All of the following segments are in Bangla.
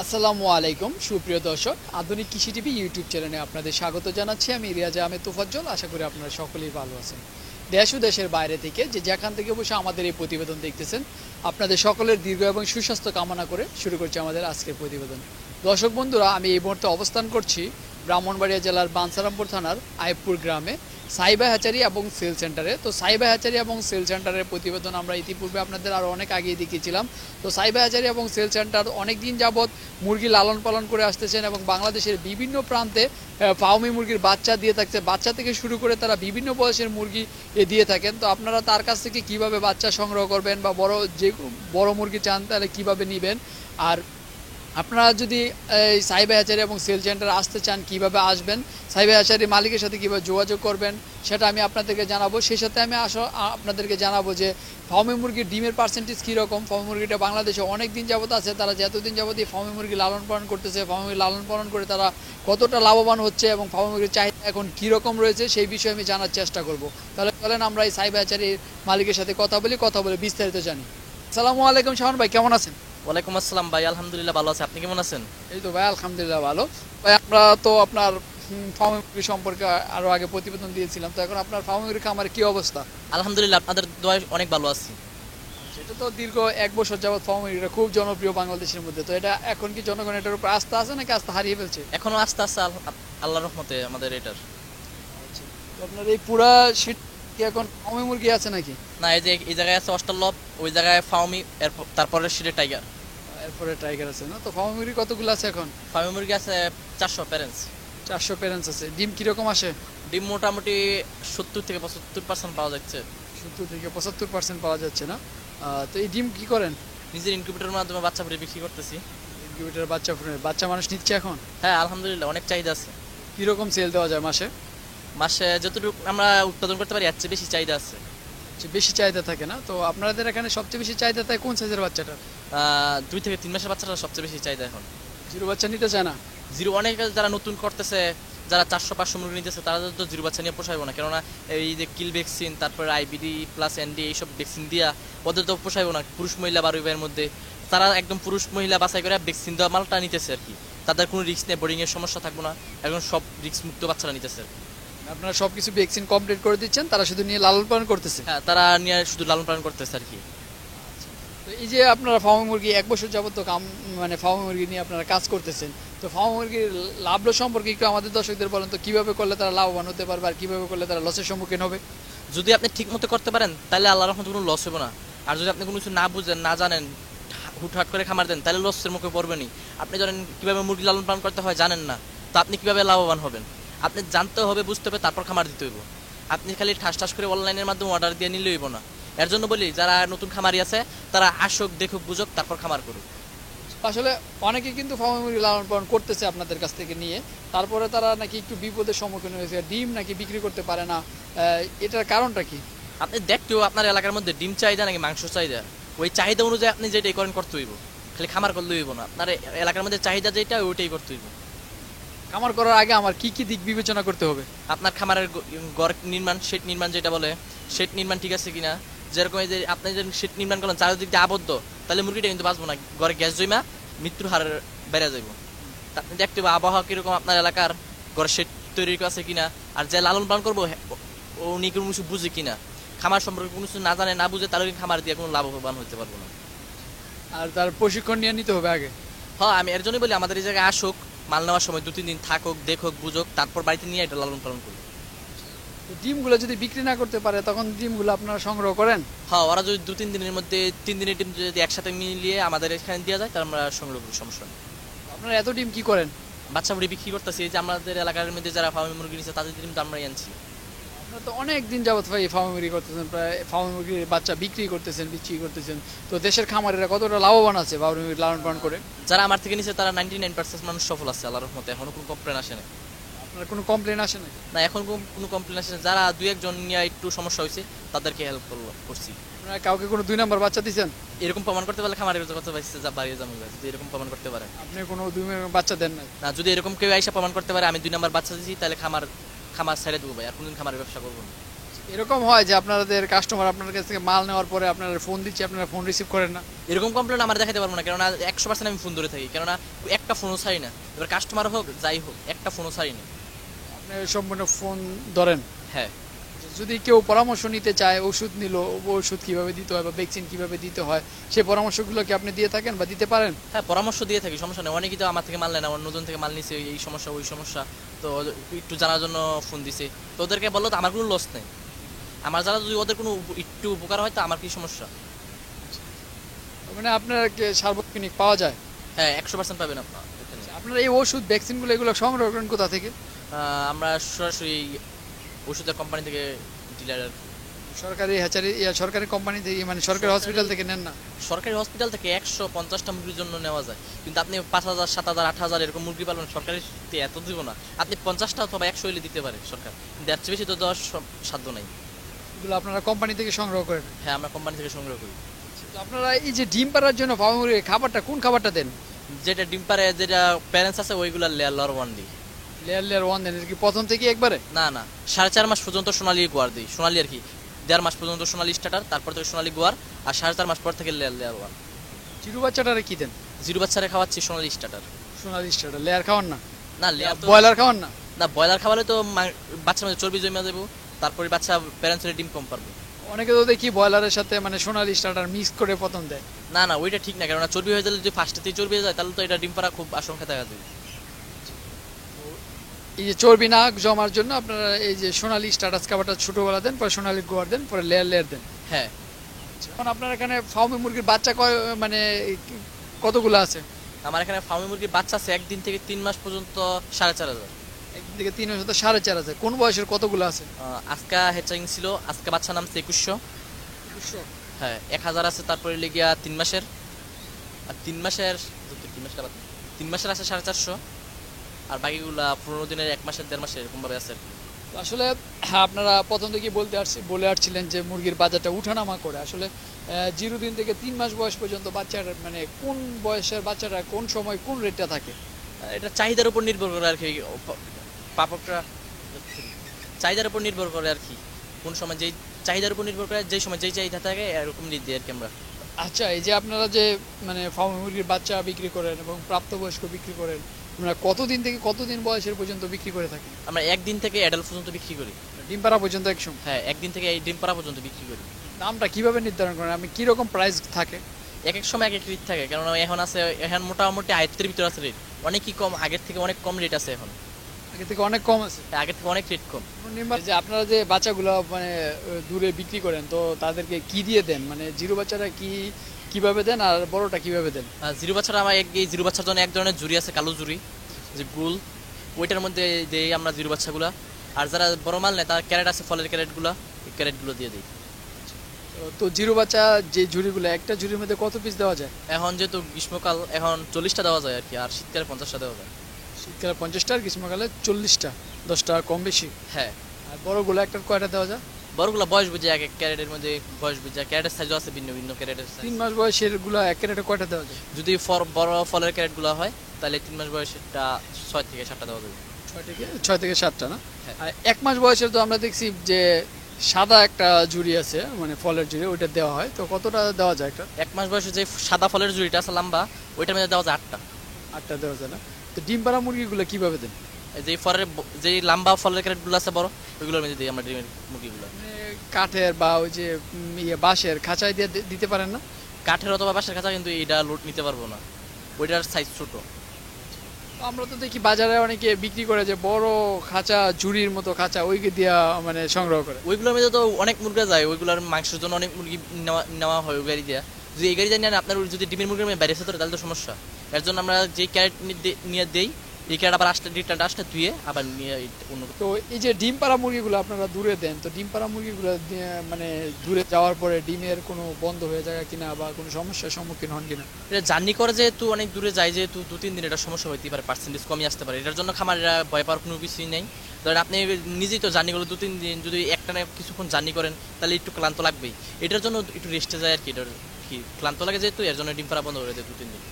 আসসালামু আলাইকুম সুপ্রিয় দর্শক, আধুনিক কৃষি টিভি ইউটিউব চ্যানেলে আপনাদের স্বাগত জানাচ্ছি। আমি রিয়াজা আহমেদ তোফাজ্জল। আশা করি আপনারা সকলেই ভালো আছেন। দেশ ও দেশের বাইরে থেকে যেখান থেকে বসে আমাদের এই প্রতিবেদন দেখতেছেন, আপনাদের সকলের দীর্ঘ এবং সুস্বাস্থ্য কামনা করে শুরু করছি আমাদের আজকের প্রতিবেদন। দর্শক বন্ধুরা, আমি এই মুহূর্তে অবস্থান করছি ব্রাহ্মণবাড়িয়া জেলার বাঞ্ছারামপুর থানার আইবপুর গ্রামে সাইবা হ্যাচারি এবং সেল সেন্টারে। তো সাইবা হ্যাচারি এবং সেল সেন্টারের প্রতিবেদন আমরা ইতিপূর্বে আপনাদের আরও অনেক আগেই দেখিয়েছিলাম। তো সাইবা হ্যাচারি এবং সেল সেন্টার অনেক দিন যাবৎ মুরগি লালন পালন করে আসতেছেন এবং বাংলাদেশের বিভিন্ন প্রান্তে ফার্মি মুরগির বাচ্চা দিয়ে থাকছে। বাচ্চা থেকে শুরু করে তারা বিভিন্ন বয়সের মুরগি দিয়ে থাকেন। তো আপনারা তার কাছ থেকে কিভাবে বাচ্চা সংগ্রহ করবেন বা বড় মুরগি চান তাহলে কিভাবে নেবেন, আর আপনারা যদি এই সাইবা হ্যাচারি এবং সেল সেন্টার আসতে চান কিভাবে আসবেন, সাইবা হ্যাচারির মালিকের সাথে কীভাবে যোগাযোগ করবেন সেটা আমি আপনাদেরকে জানাবো। সেই সাথে আমি আপনাদেরকে জানাবো যে ফার্মি মুরগির ডিমের পার্সেন্টেজ কীরকম। ফার্মি মুরগিটা বাংলাদেশে অনেক দিন যাবত আছে, তারা যতদিন যাবত এই ফার্মি মুরগি লালন পালন করতেছে, ফার্মি মুরগি লালন পালন করে তারা কতটা লাভবান হচ্ছে এবং ফার্মি মুরগির চাহিদা এখন কীরকম রয়েছে সেই বিষয়ে আমি জানার চেষ্টা করব। তাহলে চলেন আমরা এই সাইবা হ্যাচারির মালিকের সাথে কথা বলে বিস্তারিত জানি। আসসালামু আলাইকুম শাওন ভাই, কেমন আছেন? ওয়ালাইকুম আসসালাম ভাই, আলহামদুলিল্লাহ ভালো আছে। আপনি কেমন আছেন? এই তো ভাই আলহামদুলিল্লাহ ভালো। ভাই আমরা তো আপনার ফার্মি মুরগি সম্পর্কে আরো আগে প্রতিবেদন দিয়েছিলাম, তো এখন আপনার ফার্মি মুরগি খামারের কি অবস্থা? আলহামদুলিল্লাহ আপনাদের দোয়ায় অনেক ভালো আছি। এটা তো দীর্ঘ 1 বছর যাবত ফার্মি মুরগিটা খুব জনপ্রিয় বাংলাদেশের মধ্যে। তো এটা এখন কি জনগণ এটার উপর আস্থা আছে নাকি আস্থা হারিয়ে ফেলছে? এখনো আস্তে আস্তে আল্লাহর রহমতে আমাদের এটার। তো আপনার এই পুরা শীত কি এখন ফার্মি মুরগি আছে নাকি? না, এই যে এই জায়গায় আছে অস্ট্রেলপ, ওই জায়গায় ফাউমি, এরপর তারপরে সিটে টাইগার। এরপরে টাইগার আছে না? তো ফার্মি মুরগি কতগুলো আছে এখন? ফার্মি মুরগি আছে 400 প্যারেন্টস। 400 প্যারেন্টস আছে। ডিম কিরকম আসে? ডিম মোটামুটি 70 থেকে 75% পাওয়া যাচ্ছে। 70 থেকে 75% পাওয়া যাচ্ছে না? তো এই ডিম কি করেন? নিজের ইনকিউবেটরের মাধ্যমে বাচ্চা ফুটে বিক্রি করতেছি। ইনকিউবেটর বাচ্চা মানুষ নিচ্ছে এখন? হ্যাঁ আলহামদুলিল্লাহ অনেক চাহিদা আছে। কিরকম সেল দেওয়া যায় মাসে? মাসে যতটুকু আমরা উৎপাদন করতে পারি এর চেয়ে বেশি চাহিদা আছে। বেশি চাহিদা থাকে না? তো আপনাদের এখানে সবচেয়ে বেশি চাহিদা থাকে কোন সাইজের বাচ্চাটা? 2 থেকে 3 মাসের বাচ্চাটা সবচেয়ে বেশি চাহিদা এখন। জিরো বাচ্চা নিতে চায় না? জিরো অনেক যারা নতুন করতেছে, যারা 400-500 মুরগি নিতেছে, তারা তো জিরো বাচ্চা নিয়ে পোষাইব না, কেননা এই যে কিল ভ্যাকসিন, তারপরে আইবিডি প্লাস এনডি এইসব ভ্যাকসিন দিয়া ওদের তো পোষাইব না। পুরুষ মহিলা 12 ভাইয়ের মধ্যে তারা একদম পুরুষ মহিলা বাছাই করে ভ্যাকসিন দেওয়া মালটা নিতেছে আর কি। তাদের কোনো রিস্ক নেই, বোর্ডিং এর সমস্যা থাকবো না, এখন সব রিস্ক মুক্ত বাচ্চারা নিতেছে আর কি। আপনারা সবকিছু ভ্যাকসিন কমপ্লিট করে দিচ্ছেন, তারা শুধু নিয়ে লালন পালন করতেছে? হ্যাঁ, তারা নিয়ে শুধু লালন পালন করতেছে আর কি। তো এই যে আপনারা ফার্মি মুরগি 1 বছর যাবত তো মানে ফার্মি মুরগি নিয়ে আপনারা কাজ করতেছেন, তো ফার্মি মুরগির লাভ লস সম্পর্কে একটু আমাদের দর্শকদের বলেন তো, কিভাবে করলে তারা লাভবান হতে পারবে আর কিভাবে করলে তারা লসের সম্মুখীন হবে? যদি আপনি ঠিক মতো করতে পারেন তাহলে আল্লাহর রহমতে কোনো লস হবে না। আর যদি আপনি কোনো কিছু না বুঝেন, না জানেন, হুটহাট করে খামার দেন, তাহলে লসের মুখে পড়বেনই। আপনি ধরেন কিভাবে মুরগি লালন পালন করতে হয় জানেন না, তো আপনি কিভাবে লাভবান হবেন? আপনি জানতে হবে, বুঝতে হবে, তারপর খামার দিতে হইব। আপনি খালি ঠাস ঠাস করে অনলাইনের মাধ্যমে অর্ডার দিয়ে নিলে হইব না। এর জন্য বলি, যারা নতুন খামারি আছে তারা আসুক, দেখুক, বুঝুক, তারপর খামার করুক। আসলে অনেকে কিন্তু ফার্মি মুরগি লালন পালন করতেছে আপনাদের কাছ থেকে নিয়ে, তারপরে তারা নাকি একটু বিপদের সম্মুখীন হয়েছে, ডিম নাকি বিক্রি করতে পারে না। এটার কারণটা কি? আপনি দেখতেও আপনার এলাকার মধ্যে ডিম চাহিদা নাকি মাংস চাহিদা, ওই চাহিদা অনুযায়ী আপনি যেটাই করেন করতে হইব। খালি খামার করলে হইব না, আপনার এলাকার মধ্যে চাহিদা যেটা ওইটাই করতে হইব। খামার করার আগে আমার কি কি দিক বিবেচনা করতে হবে? আপনার খামারের ঘর নির্মাণ, শেড নির্মাণ যেটা বলে, শেড নির্মাণ ঠিক আছে কিনা। যেরকম এই যে আপনি যে শেড নির্মাণ করলেন চারিদিক দিয়ে আবদ্ধ, তাহলে মুরগিটা কিন্তু বাঁচবো না, ঘরে গ্যাস জমা মৃত্যুর হার বেড়ে যাইব। আপনি দেখতে হবে আবহাওয়া কিরকম আপনার এলাকার, ঘরে শেড তৈরি আছে কিনা, আর যে লালন পালন করবো উনি কোনো কিছু বুঝে কিনা। খামার সম্পর্কে কোনো কিছু না জানে, না বুঝে, তাহলে খামার দিয়ে কোনো লাভবান হতে পারবো না। আর তার প্রশিক্ষণ নিয়ে নিতে হবে আগে। হ্যাঁ, আমি এর জন্যই বলি আমাদের এই জায়গায় আসুক, মাল নেওয়ার সময় 2-3 দিন থাকুক, দেখুক, বুঝুক, তারপর বাড়িতে নিয়ে এটা লালন পালন করুক। ডিমগুলো যদি বিক্রি না করতে পারে তখন ডিমগুলো আপনারা সংগ্রহ করেন? হ্যাঁ, ওরা যদি 2-3 দিনের মধ্যে 3 দিনের ডিম যদি একসাথে মিলিয়ে আমাদের এখানে দেওয়া যায়, তাহলে আমরা সংগ্রহ করি, সমস্যা নেই। আপনারা এত ডিম কি করেন? বাচ্চা মুরগি বিক্রি করতেছি, এই যে আমাদের এলাকার মধ্যে যারা ফার্মি মুরগি নিচ্ছে তাদের ডিম তো আমরাই আনছি। আপনারা তো অনেক দিন যাবত ভাই ফার্মি মুরগি করতেছেন, প্রায় ফার্মি মুরগির বাচ্চা বিক্রি করতেছেন। তো দেশের খামারিরা কতটা লাভবান আছে ফার্মি মুরগি লালন পালন করে? যারা আমার থেকে নিচ্ছে তারা 99% মানুষ সফল আছে আল্লাহর রহমতে, এখনো কোনো কমপ্লেন আসে না। আপনার কোনো কমপ্লেন আসে না? না, এখন কোনো কমপ্লেন আসে না। যারা 2-1 জন নিয়ে একটু সমস্যা হয়েছে তাদেরকে হেল্প করছি। আপনারা কাউকে কোনো 2 নাম্বার বাচ্চা দিচ্ছেন? এরকম প্রমাণ করতে পারলে খামারের কথা পাইছে যা বাড়িয়ে যাবো, যদি এরকম প্রমাণ করতে পারে। আপনি কোনো 2 নাম্বার বাচ্চা দেন না? না, যদি এরকম কেউ আইসা প্রমাণ করতে পারে আমি 2 নাম্বার বাচ্চা দিচ্ছি, তাহলে খামার ছেড়ে দেবো ভাই, আর কোনদিন খামারের ব্যবসা করবো না। এরকম হয় যে আপনাদের কাস্টমার আপনার কাছ থেকে মাল নেওয়ার পরে আপনারা ফোন দিচ্ছে, আপনারা ফোন রিসিভ করেন না? এরকম কমপ্লেন আমার দেখাতে পারবো না, কেননা 100% আমি ফোন ধরে থাকি, কেননা একটা ফোনও ছাড়ি না। এবার কাস্টমার হোক যাই হোক, একটা ফোনও ছাড়ি না। আপনি সম্পূর্ণ ফোন ধরেন? হ্যাঁ। যদি কেউ পরামর্শ নিতে চায়, ওষুধ নিল, ওষুধ কিভাবে দিতে হয় বা ভ্যাকসিন কিভাবে দিতে হয়, সেই পরামর্শগুলো কি আপনি দিয়ে থাকেন বা দিতে পারেন? হ্যাঁ, পরামর্শ দিয়ে থাকি, সমস্যা নেই। অনেকেই তো আমার থেকে মাল নেয় না, আমার নতুন থেকে মাল নিছে, এই সমস্যা ওই সমস্যা, তো একটু জানার জন্য ফোন দিছে। তো ওদেরকে বললো তো আমার কোনো লস নেই, আমার যারা যদি ওদের কোনো একটু উপকার হয় তো আমার কি সমস্যা। মানে আপনার সার্বক্ষণিক পাওয়া যায়? হ্যাঁ, 100% পাবেন আপনার এখানে। আপনার এই ওষুধ ভ্যাকসিনগুলো এগুলো সংগ্রহ করেন কোথা থেকে? আমরা সরাসরি ওষুধের কোম্পানি থেকে ডিলার, সরকারি হ্যাচারি সরকারি কোম্পানি থেকে, মানে সরকারি হসপিটাল থেকে নেন না? সরকারি হসপিটাল থেকে 150টা মুরগির জন্য নেওয়া যায়, কিন্তু আপনি 5,000 7,000 8,000 এরকম মুরগি পালন, সরকারি এত দিব না। আপনি 50টা অথবা 100 হলে দিতে পারে সরকার, কিন্তু এর চেয়ে বেশি তো দেওয়ার সাধ্য নাই। এগুলো আপনারা কোম্পানি থেকে সংগ্রহ করেন? হ্যাঁ, আমরা কোম্পানি থেকে সংগ্রহ করি। তো আপনারা এই যে ডিম পাড়ার জন্য ফার্মে মুরগির খাবারটা কোন খাবারটা দেন? যেটা ডিম পারে, যেটা প্যারেন্টস আছে ওইগুলা লেয়ার ওয়ান দিই। লেয়ার লেয়ার ওয়ান দেন? কি প্রথম থেকে একবারে? না না, 4.5 মাস পর্যন্ত সোনালি গোয়ার দিই। সোনালি আর কি 1.5 মাস পর্যন্ত সোনালি স্টার্টার, তারপর থেকে সোনালি গোয়ার, আর 4.5 মাস পর থেকে লেয়ার ওয়ান। জিরো বাচ্চাটারে কি দেন? জিরো বাচ্চারে খাওয়াচ্ছি সোনালি স্টার্টার। সোনালি স্টার্টার লেয়ার খাওয়ান না? না, লেয়ার ব্রয়লার খাওয়ান না? না, ব্রয়লার খাওয়ালে তো বাচ্চার মধ্যে চর্বি জমে দেবো, তারপরে বাচ্চা প্যারেন্টসের ডিম কম পারবে। অনেকে তো দেখি ব্রয়লারের সাথে মানে সোনালি স্টার্টার মিক্স করে প্রথম দেয়। না না, ওইটা ঠিক না, কেননা চর্বি হয়ে গেলে যদি ফার্স্টেতেই চর্বি হয়ে যায় তাহলে তো এটা ডিম পাড়া খুব আশঙ্কা দেখা যায়। এই যে চর্বি না জমার জন্য আপনারা এই যে সোনালি স্টার্টাস খাবারটা ছোটবেলা দেন, পরে সোনালি গোয়ার দেন, পরে লেয়ার লেয়ার দেন? হ্যাঁ। এখন আপনার এখানে ফার্মে মুরগির বাচ্চা মানে কতগুলো আছে? আমার এখানে ফার্মি মুরগির বাচ্চা আছে 1 দিন থেকে 3 মাস পর্যন্ত 4,500। একদিন থেকে 3 মাস তো 4,500। কোন বয়সের কতগুলো আছে? আজকে হেচারিং ছিল, আজকে বাচ্চা নামছে 2100। হ্যাঁ, 1000 আছে, তারপরে লেগিয়া 3 মাসের, আর 3 মাসের 3 মাসের আছে 450, আর বাকিগুলা 15 দিনের, 1 মাসের, 1.5 মাসের, এরকম ভাবে আছে আর কি। তো আসলে আপনারা প্রথম থেকে বলে আসছিলেন যে মুরগির বাজারটা উঠানামা করে। আসলে 0 দিন থেকে 3 মাস বয়স পর্যন্ত বাচ্চার মানে কোন বয়সের বাচ্চাটা কোন সময় কোন রেটটা থাকে? এটা চাহিদার উপর নির্ভর করে আর কি, পাপকটা চাহিদার উপর নির্ভর করে আর কি, কোন সময় যেই চাহিদার উপর নির্ভর করে, যেই সময় যেই চাহিদা থাকে এরকম দিই আর কি আমরা। আচ্ছা, এই যে আপনারা যে মানে ফার্ম মুরগির বাচ্চা বিক্রি করেন এবং প্রাপ্তবয়স্ক বিক্রি করেন, আপনারা কতদিন থেকে কতদিন বয়সের পর্যন্ত বিক্রি করে থাকেন? আমরা 1 দিন থেকে অ্যাডাল্ট পর্যন্ত বিক্রি করি। ডিম পাড়া পর্যন্ত একসময়? হ্যাঁ, 1 দিন থেকে এই ডিম পাড়া পর্যন্ত বিক্রি করি। দামটা কিভাবে নির্ধারণ করেন? আপনি কি রকম প্রাইস থাকে? এক এক সময় এক এক রেট থাকে, কেননা এখন আছে, এখন মোটামুটি আয়ত্তের ভিতরে আছে রেট, অনেকই কম, আগের থেকে অনেক কম রেট আছে এখন। আগে থেকে অনেক কম আছে? আগের থেকে অনেক রেট কম। যে আপনারা যে বাচ্চাগুলো মানে দূরে বিক্রি করেন, তো তাদেরকে কি দিয়ে দেন? মানে জিরো বাচ্চাটা কিভাবে দেন আর বড়টা কিভাবে দেন? জিরো বাচ্চাটা আমার এই জিরো বাচ্চার জন্য এক ধরনের জুড়ি আছে, কালো জুড়ি, যে গুল, ওইটার মধ্যে দিই আমরা জিরো বাচ্চাগুলা। আর যারা বড় মাল নেয় তার ক্যারেট আছে, ফলের ক্যারেটগুলো, এই ক্যারেটগুলো দিয়ে দিই। তো জিরো বাচ্চা যে ঝুড়িগুলো, একটা ঝুড়ির মধ্যে কত পিস দেওয়া যায়? এখন যেহেতু গ্রীষ্মকাল, এখন 40টা দেওয়া যায় আর কি, আর শীতকালে 50টা দেওয়া যায়। শীতকালে 50টা আর গ্রীষ্মকালে 40টা, 10টা কম বেশি? হ্যাঁ। আর বড়গুলো একটার কয়টা দেওয়া যায়? বড়গুলো বয়স বুঝে, এক এক ক্যারেটের মধ্যে বয়স বুঝে, ক্যারেটের সাইজও আছে ভিন্ন ভিন্ন ক্যারেটের সাইজ। 3 মাস বয়সের গুলো এক ক্যারেটে কয়টা দেওয়া যায়? যদি বড় ফলের ক্যারেটগুলো হয় তাহলে 3 মাস বয়সেরটা 6 থেকে 7টা দেওয়া যাবে। 6 থেকে 7টা না? হ্যাঁ। আর 1 মাস বয়সের তো আমরা দেখছি যে সাদা একটা ঝুড়ি আছে, মানে ফলের ঝুড়ি, ওইটা দেওয়া হয়। তো কতটা দেওয়া যায় একটা? 1 মাস বয়সে যে সাদা ফলের জুড়িটা আছে লম্বা, ওইটার মধ্যে দেওয়া যায় 8টা। 8টা দেওয়া যায় না? তো ডিম পাড়া মুরগিগুলো কিভাবে দেন? যে ফলের, যে লম্বা ফলের ক্যারেটগুলো আছে বড়, ওইগুলোর মধ্যে দিই আমরা ডিমের মুরগিগুলো। মানে কাঠের বা ওই যে বাঁশের খাঁচায় দিয়ে দিতে পারেন না? কাঠের অথবা বাঁশের খাঁচা, কিন্তু এটা লোড নিতে পারবো না, ওইটার সাইজ ছোট। আমরা তো দেখি বাজারে অনেকে বিক্রি করে যে বড় খাঁচা, ঝুড়ির মতো খাঁচা, ওইকে দিয়া মানে সংগ্রহ করে। ওইগুলোর মধ্যে তো অনেক মুরগি যায়, ওইগুলোর মাংসের জন্য অনেক মুরগি নেওয়া হয় ওই গাড়ি দিয়ে। যদি এই গাড়ি দিয়ে নেন আপনার, যদি ডিমের মুরগির বাইরে আসে তাহলে তো সমস্যা। এর জন্য আমরা যে ক্যারেট নিয়ে দেই, এই ক্যারেট আবার আসতে ধুয়ে আবার নিয়ে অন্য। তো এই যে ডিম পাড়া মুরগিগুলো আপনারা দূরে দেন, তো ডিম পাড়া মুরগিগুলো মানে দূরে যাওয়ার পরে ডিমের কোনো বন্ধ হয়ে যায় কিনা বা কোনো সমস্যার সম্মুখীন হন কিনা? এটা জার্নি করে যেহেতু অনেক দূরে যায়, যেহেতু 2-3 দিন এটা সমস্যা হইতে পারে, পার্সেন্টেজ কমই আসতে পারে। এটার জন্য খামারিরা ভয় পাওয়ার কোনো কিছুই নেই। ধরেন আপনি নিজেই তো জার্নি করলে 2-3 দিন যদি একটানে কিছুক্ষণ জার্নি করেন তাহলে একটু ক্লান্ত লাগবেই, এটার জন্য একটু রেস্টে যায় আর কি। এটার কি ক্লান্ত লাগে যেহেতু, এর জন্য ডিম পাড়া বন্ধ করে দেয় 2-3 দিন।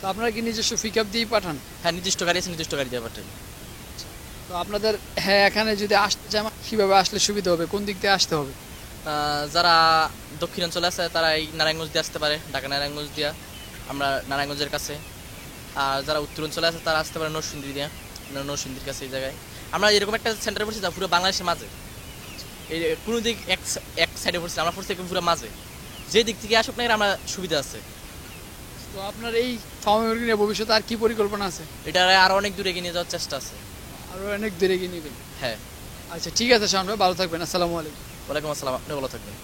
তো আপনারা কি নিজস্ব পিক আপ দিয়েই পাঠান? হ্যাঁ, নির্দিষ্ট গাড়ি আছে, নির্দিষ্ট গাড়ি দিয়ে পাঠাই। তো আপনাদের হ্যাঁ এখানে যদি আসতে চায় কিভাবে আসলে সুবিধা হবে, কোন দিক দিয়ে আসতে হবে? যারা দক্ষিণাঞ্চলে আছে তারা এই নারায়ণগঞ্জ দিয়ে আসতে পারে, ঢাকা নারায়ণগঞ্জ দিয়া, আমরা নারায়ণগঞ্জের কাছে। আর যারা উত্তরাঞ্চলে আছে তারা আসতে পারে নরসিংদী দিয়া, আমরা নরসিংদীর কাছে এই জায়গায়। আমরা এরকম একটা সেন্টার পড়ছি যা পুরো বাংলাদেশের মাঝে, এই কোনো দিক এক সাইডে পড়ছি, আমরা পড়ছি পুরো মাঝে, যে দিক থেকে আসুক না এর আমরা সুবিধা আছে। তো আপনার এই ফার্ম মুরগি নিয়ে ভবিষ্যতে আর কি পরিকল্পনা আছে? এটা আরো অনেক দূরে এগিয়ে নিয়ে যাওয়ার চেষ্টা আছে। আরো অনেক দূরে এগিয়ে নেবেন? হ্যাঁ। আচ্ছা ঠিক আছে শাওন ভাই, ভালো থাকবেন, আসসালামু আলাইকুম। ওয়ালাইকুম আসসালাম, আপনি ভালো থাকবেন।